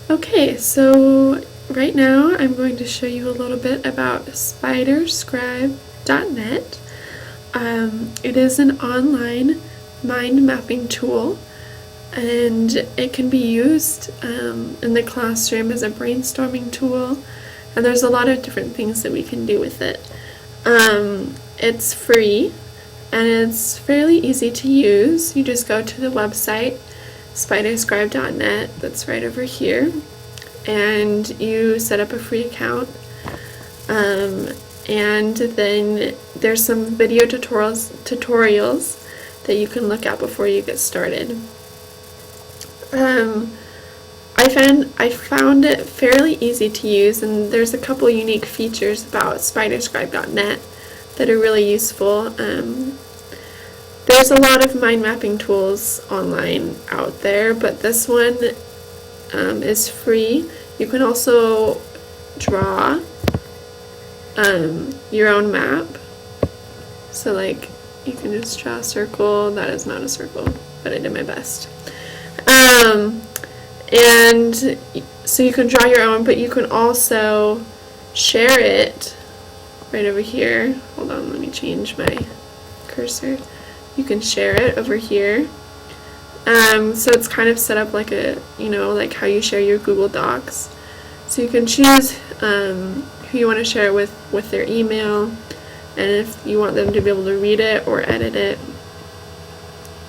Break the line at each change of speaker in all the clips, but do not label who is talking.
Okay, so right now I'm going to show you a little bit about Spiderscribe.net. It is an online mind mapping tool, and it can be used in the classroom as a brainstorming tool, and there's a lot of different things that we can do with it. It's free and it's fairly easy to use. You just go to the website Spiderscribe.net, that's right over here, and you set up a free account, and then there's some video tutorials that you can look at before you get started. I found it fairly easy to use, and there's a couple unique features about Spiderscribe.net that are really useful. There's a lot of mind mapping tools online out there, but this one is free. You can also draw your own map. So like you can just draw a circle. That is not a circle, but I did my best. And so you can draw your own, but you can also share it right over here. Hold on, let me change my cursor. You can share it over here. So it's kind of set up like like how you share your Google Docs. So you can choose who you want to share it with their email, and if you want them to be able to read it or edit it,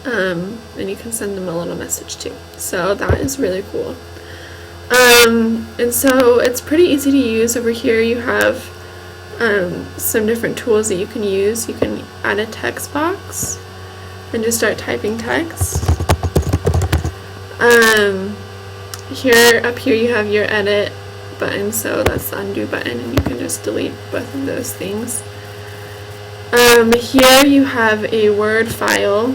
and you can send them a little message too. So that is really cool. And so it's pretty easy to use. Over here you have some different tools that you can use. You can add a text box and just start typing text. Up here you have your edit button, so that's the undo button, and you can just delete both of those things. Here you have a Word file,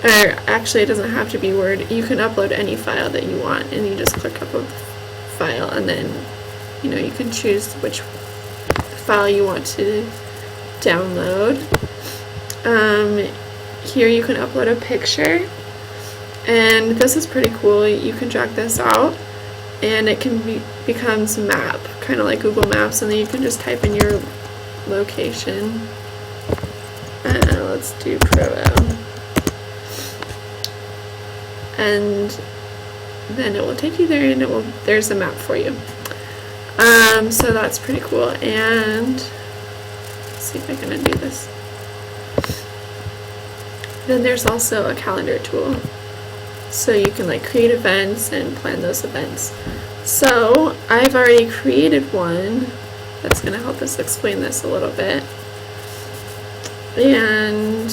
or actually it doesn't have to be Word. You can upload any file that you want, and you just click upload file, and then you can choose which file you want to download. Here you can upload a picture, and this is pretty cool. You can drag this out and it can becomes a map, kind of like Google Maps, and then you can just type in your location. Let's do Provo, and then it will take you there, and there's a map for you. So that's pretty cool. And let's see if I can undo this. Then there's also a calendar tool, so you can create events and plan those events. So I've already created one that's going to help us explain this a little bit. And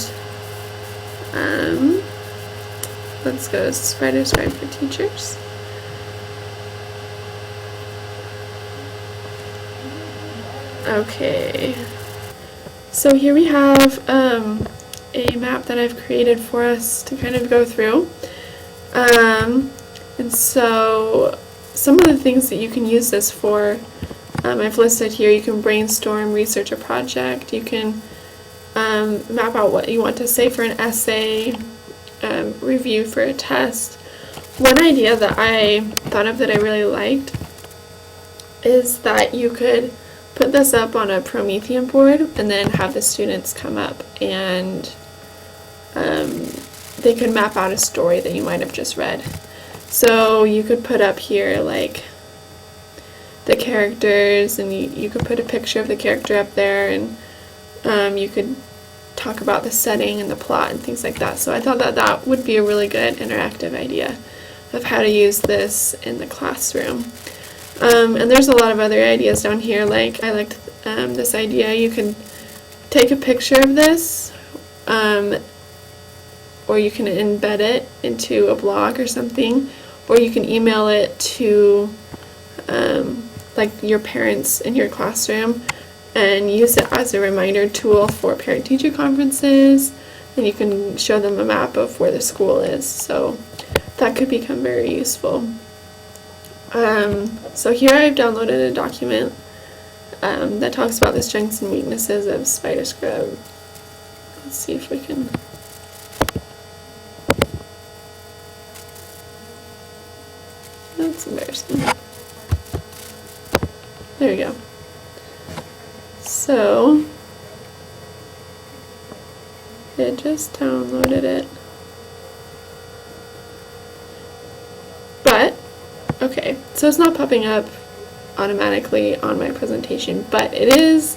let's go to Spiderscribe for Teachers. Okay, so here we have a map that I've created for us to kind of go through. And so some of the things that you can use this for, I've listed here. You can brainstorm, research a project. You can map out what you want to say for an essay, review for a test. One idea that I thought of that I really liked is that you could put this up on a Promethean board and then have the students come up and they could map out a story that you might have just read. So you could put up here the characters, and you could put a picture of the character up there, and you could talk about the setting and the plot and things like that. So I thought that would be a really good interactive idea of how to use this in the classroom. And there's a lot of other ideas down here. I liked this idea. You can take a picture of this, or you can embed it into a blog or something, or you can email it to your parents in your classroom and use it as a reminder tool for parent-teacher conferences, and you can show them a map of where the school is. So that could become very useful. So here I've downloaded a document that talks about the strengths and weaknesses of Spiderscribe. Let's see if we can. That's embarrassing. There we go. So it just downloaded it. But, okay, so it's not popping up automatically on my presentation, but it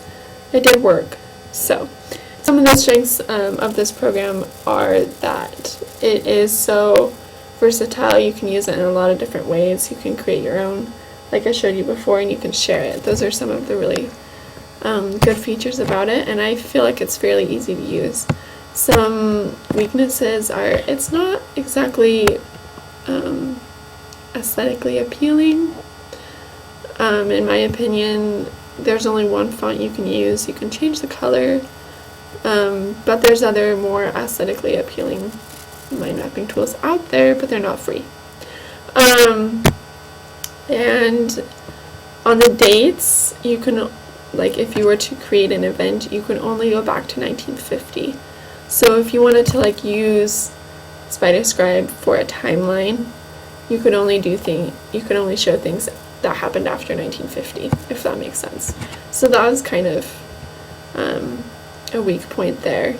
did work. So, some of the strengths of this program are that it is so versatile. You can use it in a lot of different ways. You can create your own, like I showed you before, and you can share it. Those are some of the really good features about it, and I feel like it's fairly easy to use. Some weaknesses are it's not exactly aesthetically appealing. In my opinion, there's only one font you can use. You can change the color, but there's other more aesthetically appealing mind mapping tools out there, but they're not free. And on the dates, you can, like if you were to create an event, you can only go back to 1950. So if you wanted to like use Spiderscribe for a timeline, you could only show things that happened after 1950, if that makes sense. So that was kind of a weak point there.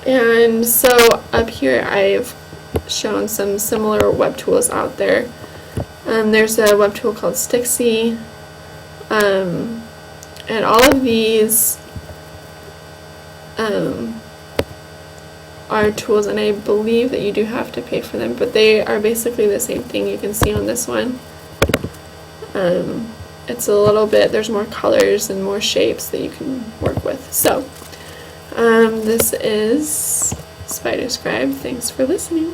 And so up here I've shown some similar web tools out there. There's a web tool called Stixy, and all of these are tools, and I believe that you do have to pay for them, but they are basically the same thing. You can see on this one, it's a little bit, there's more colors and more shapes that you can work with. So this is Spiderscribe. Thanks for listening.